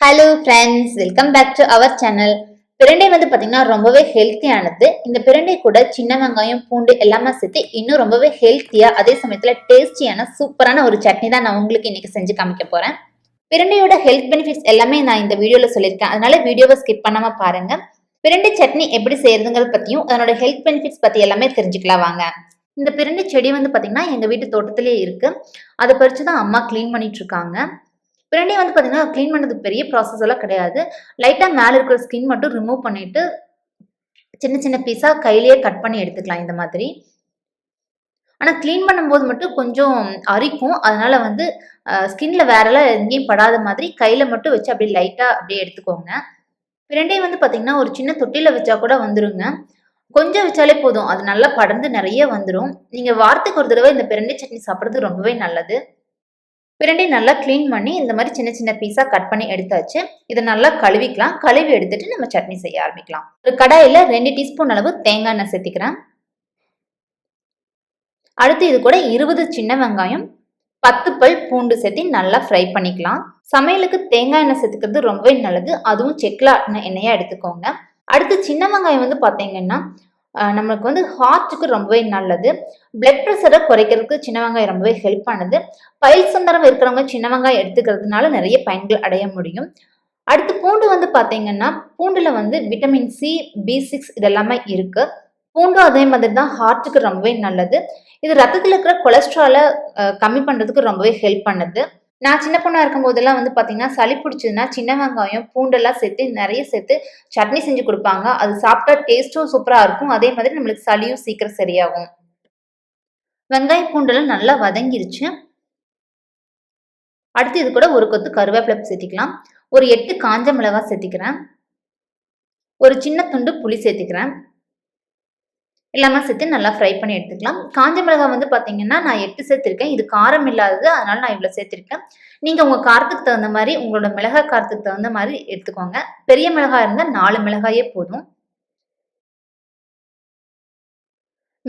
Hello friends, welcome back to our channel. பிரண்டை வந்து பார்த்தீங்கன்னா ரொம்பவே ஹெல்த்தியானது. இந்த பிரண்டை கூட சின்ன வெங்காயம், பூண்டு எல்லாமே சேர்த்து இன்னும் ரொம்பவே ஹெல்த்தியா, அதே சமயத்தில் டேஸ்டியான சூப்பரான ஒரு சட்னி தான் நான் உங்களுக்கு இன்னைக்கு செஞ்சு காமிக்க போறேன். பிரண்டையோட ஹெல்த் பெனிஃபிட்ஸ் எல்லாமே நான் இந்த வீடியோல சொல்லியிருக்கேன். அதனால வீடியோவை ஸ்கிப் பண்ணாம பாருங்க. பிரண்டை சட்னி எப்படி செய்யறதுங்கிறது பத்தியும் அதனோட ஹெல்த் பெனிஃபிட்ஸ் பத்தி எல்லாமே தெரிஞ்சுக்கலாம் வாங்க. இந்த பிரண்டை செடி வந்து பார்த்தீங்கன்னா எங்க வீட்டு தோட்டத்திலேயே இருக்கு. அதை பறிச்சு தான் அம்மா கிளீன் பண்ணிட்டு இருக்காங்க. பிரண்டை வந்து பார்த்தீங்கன்னா க்ளீன் பண்ணுறதுக்கு பெரிய ப்ராசஸ் எல்லாம் கிடையாது. லைட்டாக மேலே இருக்கிற ஸ்கின் மட்டும் ரிமூவ் பண்ணிட்டு சின்ன சின்ன பீஸாக கையிலேயே கட் பண்ணி எடுத்துக்கலாம் இந்த மாதிரி. ஆனால் க்ளீன் பண்ணும்போது மட்டும் கொஞ்சம் அரிக்கும். அதனால வந்து ஸ்கின்ல வேறெல்லாம் எங்கேயும் படாத மாதிரி கையில் மட்டும் வச்சு அப்படியே லைட்டாக அப்படியே எடுத்துக்கோங்க. பிரண்டை வந்து பார்த்தீங்கன்னா ஒரு சின்ன தொட்டியில் வச்சா கூட வந்துருங்க. கொஞ்சம் வச்சாலே போதும், அது நல்லா படர்ந்து நிறைய வந்துடும். நீங்கள் வாரத்துக்கு ஒரு தடவை இந்த பிரண்டை சட்னி சாப்பிட்றது ரொம்பவே நல்லது. பிரண்டை நல்லா க்ளீன் பண்ணி இந்த மாதிரி சின்ன சின்ன பீஸாக கட் பண்ணி எடுத்தாச்சு. இதை நல்லா கழுவிக்கலாம். கழுவி எடுத்துட்டு நம்ம சட்னி செய்ய ஆரம்பிக்கலாம். ஒரு கடாயில் 2 டீஸ்பூன் அளவு தேங்காய் எண்ணெய் சேர்த்திக்கிறேன். அடுத்து இது கூட 20 சின்ன வெங்காயம், 10 பல் பூண்டு சேர்த்து நல்லா ஃப்ரை பண்ணிக்கலாம். சமையலுக்கு தேங்காய் எண்ணெய் சேர்த்துக்கிறது ரொம்பவே நல்லது. அதுவும் செக்கில் ஆட்டின எண்ணெயா எடுத்துக்கோங்க. அடுத்து சின்ன வெங்காயம் வந்து பார்த்தீங்கன்னா நமக்கு வந்து ஹார்ட்டுக்கு ரொம்பவே நல்லது. பிளட் ப்ரெஷரை குறைக்கிறதுக்கு சின்ன வெங்காயம் ரொம்பவே ஹெல்ப் பண்ணுது. பயில் சுந்தரம் இருக்கிறவங்க சின்ன வெங்காயம் எடுத்துக்கிறதுனால நிறைய பயன்கள் அடைய முடியும். அடுத்து பூண்டு வந்து பார்த்தீங்கன்னா பூண்டுல வந்து விட்டமின் சி, B6 இதெல்லாமே இருக்கு. பூண்டும் அதே மாதிரி தான் ஹார்ட்டுக்கு ரொம்பவே நல்லது. இது ரத்தத்தில் இருக்கிற கொலஸ்ட்ராலை கம்மி பண்ணுறதுக்கு ரொம்பவே ஹெல்ப் பண்ணுது. நான் சின்ன பொண்ணா இருக்கும் போதெல்லாம் வந்து பார்த்தீங்கன்னா சளி பிடிச்சதுன்னா சின்ன வெங்காயம், பூண்டெல்லாம் சேர்த்து நிறைய சேர்த்து சட்னி செஞ்சு கொடுப்பாங்க. அது சாப்பிட்டா டேஸ்ட்டும் சூப்பராக இருக்கும். அதே மாதிரி நம்மளுக்கு சளியும் சீக்கிரம் சரியாகும். வெங்காயம் பூண்டெல்லாம் நல்லா வதங்கிருச்சு. அடுத்து இது கூட ஒரு கொத்து கருவேப்பிலை சேர்த்திக்கலாம். ஒரு 8 காஞ்ச மிளகாய் சேர்த்திக்கிறேன். ஒரு சின்ன துண்டு புளி சேர்த்திக்கிறேன். எல்லாமே சேர்த்து நல்லா ஃப்ரை பண்ணி எடுத்துக்கலாம். காஞ்ச மிளகாய் வந்து பார்த்தீங்கன்னா நான் 8 சேர்த்திருக்கேன். இது காரம் இல்லாதது, அதனால நான் இவ்வளோ சேர்த்திருக்கேன். நீங்கள் உங்கள் காரத்துக்கு தகுந்த மாதிரி உங்களோட மிளகாய் காரத்துக்கு தகுந்த மாதிரி எடுத்துக்கோங்க. பெரிய மிளகாய் இருந்தால் 4 மிளகாயே போதும்.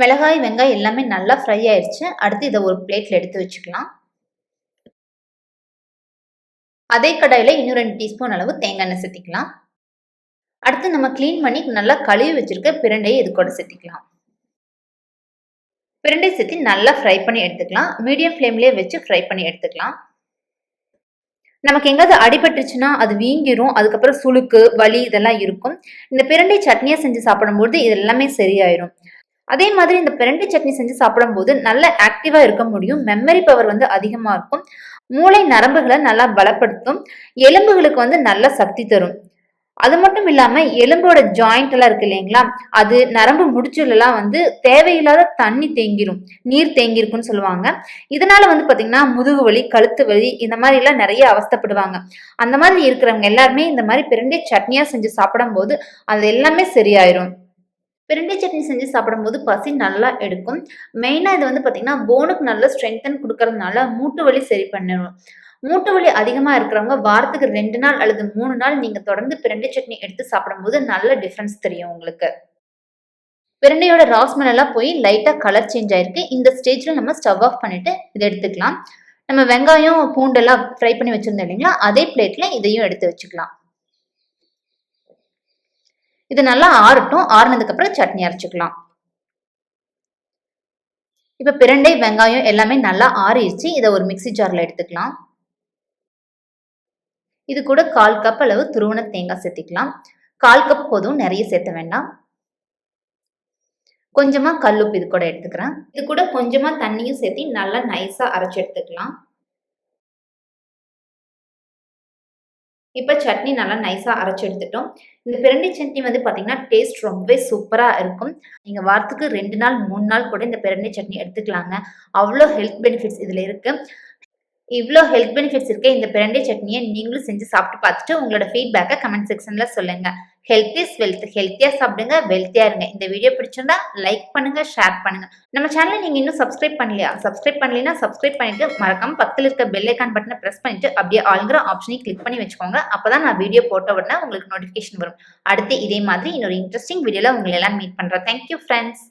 மிளகாய், வெங்காயம் எல்லாமே நல்லா ஃப்ரை ஆயிடுச்சு. அடுத்து இதை ஒரு பிளேட்ல எடுத்து வச்சுக்கலாம். அதே கடாயில் இன்னும் 2 டீஸ்பூன் அளவு தேங்காய் எண்ணெய் சேர்த்திக்கலாம். அடுத்து நம்ம கிளீன் பண்ணி நல்லா கழுவி வச்சிருக்க பிரண்டையை இது கூட சேர்த்திக்கலாம். பிரண்டை சேர்த்து நல்லா ஃப்ரை பண்ணி எடுத்துக்கலாம். மீடியம் ஃப்ளேம்லேயே வச்சு ஃப்ரை பண்ணி எடுத்துக்கலாம். நமக்கு எங்காவது அடிபட்டுருச்சுன்னா அது வீங்கிரும். அதுக்கப்புறம் சுளுக்கு, வலி இதெல்லாம் இருக்கும். இந்த பிரண்டை சட்னியை செஞ்சு சாப்பிடும்போது இது எல்லாமே சரியாயிரும். அதே மாதிரி இந்த பிரண்டை சட்னி செஞ்சு சாப்பிடும்போது நல்ல ஆக்டிவா இருக்க முடியும். மெமரி பவர் வந்து அதிகமா இருக்கும். மூளை நரம்புகளை நல்லா பலப்படுத்தும். எலும்புகளுக்கு வந்து நல்ல சக்தி தரும். அது மட்டும் இல்லாம எலும்போட ஜாயிண்ட் எல்லாம் இருக்கு இல்லைங்களா, அது நரம்பு முடிச்சுலாம் வந்து தேவையில்லாத தண்ணி தேங்கிரும், நீர் தேங்கிருக்குன்னு சொல்லுவாங்க. இதனால வந்து பாத்தீங்கன்னா முதுகு வலி, கழுத்து வலி இந்த மாதிரி எல்லாம் நிறைய அவஸ்தைப்படுவாங்க. அந்த மாதிரி இருக்கிறவங்க எல்லாருமே இந்த மாதிரி பிரண்டை சட்னியா செஞ்சு சாப்பிடும் போது அது எல்லாமே சரியாயிரும். பிரண்டை சட்னி செஞ்சு சாப்பிடும்போது பசி நல்லா எடுக்கும். மெயினா இது வந்து பாத்தீங்கன்னா போனுக்கு நல்ல ஸ்ட்ரென்தன் கொடுக்கறதுனால மூட்டு வலி சரி பண்ணிடும். மூட்டு வலி அதிகமா இருக்கிறவங்க வாரத்துக்கு 2 நாள் அல்லது 3 நாள் நீங்க தொடர்ந்து பிரண்டை சட்னி எடுத்து சாப்பிடும்போது நல்ல டிஃபரன்ஸ் தெரியும் உங்களுக்கு. பிரண்டையோட ராஸ்மெல் எல்லாம் போய் லைட்டா கலர் சேஞ்ச் ஆயிருக்கு. இந்த ஸ்டேஜ்ல நம்ம ஸ்டவ் ஆஃப் பண்ணிட்டு இதை எடுத்துக்கலாம். நம்ம வெங்காயம், பூண்டெல்லாம் ஃப்ரை பண்ணி வச்சிருந்தோம் இல்லைங்களா, அதே பிளேட்ல இதையும் எடுத்து வச்சுக்கலாம். இது நல்லா ஆறட்டும். ஆறுனதுக்கு அப்புறம் சட்னி அரைச்சுக்கலாம். இப்ப பிரண்டை, வெங்காயம் எல்லாமே நல்லா ஆறிடுச்சு. இதை ஒரு மிக்ஸி ஜார்ல எடுத்துக்கலாம். இது கூட 1/4 கப் அளவு துருவன தேங்காய் சேர்த்திக்கலாம். 1/4 கப் போதும், நிறைய சேர்த்த வேண்டாம். கொஞ்சமா கல்லுப்பு இது கூட எடுத்துக்கிறேன். இது கூட கொஞ்சமா தண்ணியும் சேர்த்து நல்லா நைஸா அரைச்சு எடுத்துக்கலாம். இப்ப சட்னி நல்லா நைஸா அரைச்சு எடுத்துட்டோம். இந்த பிரண்டை சட்னி வந்து பாத்தீங்கன்னா டேஸ்ட் ரொம்பவே சூப்பரா இருக்கும். நீங்க வாரத்துக்கு 2 நாள் 3 நாள் கூட இந்த பிரண்டை சட்னி எடுத்துக்கலாங்க. அவ்வளோ ஹெல்த் பெனிஃபிட்ஸ் இதுல இருக்கு. இவ்வளோ ஹெல்த் பெனிஃபிட்ஸ் இருக்க இந்த பிரண்டை சட்னியை நீங்களும் செஞ்சு சாப்பிட்டு பார்த்துட்டு உங்களோட ஃபீட்பேக்கை கமெண்ட் செக்ஷன்ல சொல்லுங்க. Health is wealth. ஹெல்த்தியா சாப்பிடுங்க, வெல்த்தியா இருங்க. இந்த வீடியோ பிடிச்சிருந்தா லைக் பண்ணுங்க, ஷேர் பண்ணுங்க. நம்ம சேனலை நீங்க இன்னும் சப்ஸ்கிரைப் பண்ணலையா? சப்ஸ்கிரைப் பண்ணலைன்னா சப்ஸ்கிரைப் பண்ணிட்டு மறக்காம பக்கத்தில் இருக்க பெல் ஐக்கான் பட்டனை பிரஸ் பண்ணிட்டு அப்படியே ஆளுங்கிற ஆப்ஷனை கிளிக் பண்ணி வச்சுக்கோங்க. அப்பதான் நான் வீடியோ போட்ட உடனே உங்களுக்கு நோட்டிஃபிகேஷன் வரும். அடுத்து இதே மாதிரி இன்னொரு இன்ட்ரெஸ்டிங் வீடியோல உங்களை எல்லாம் மீட் பண்றேன். Thank you friends.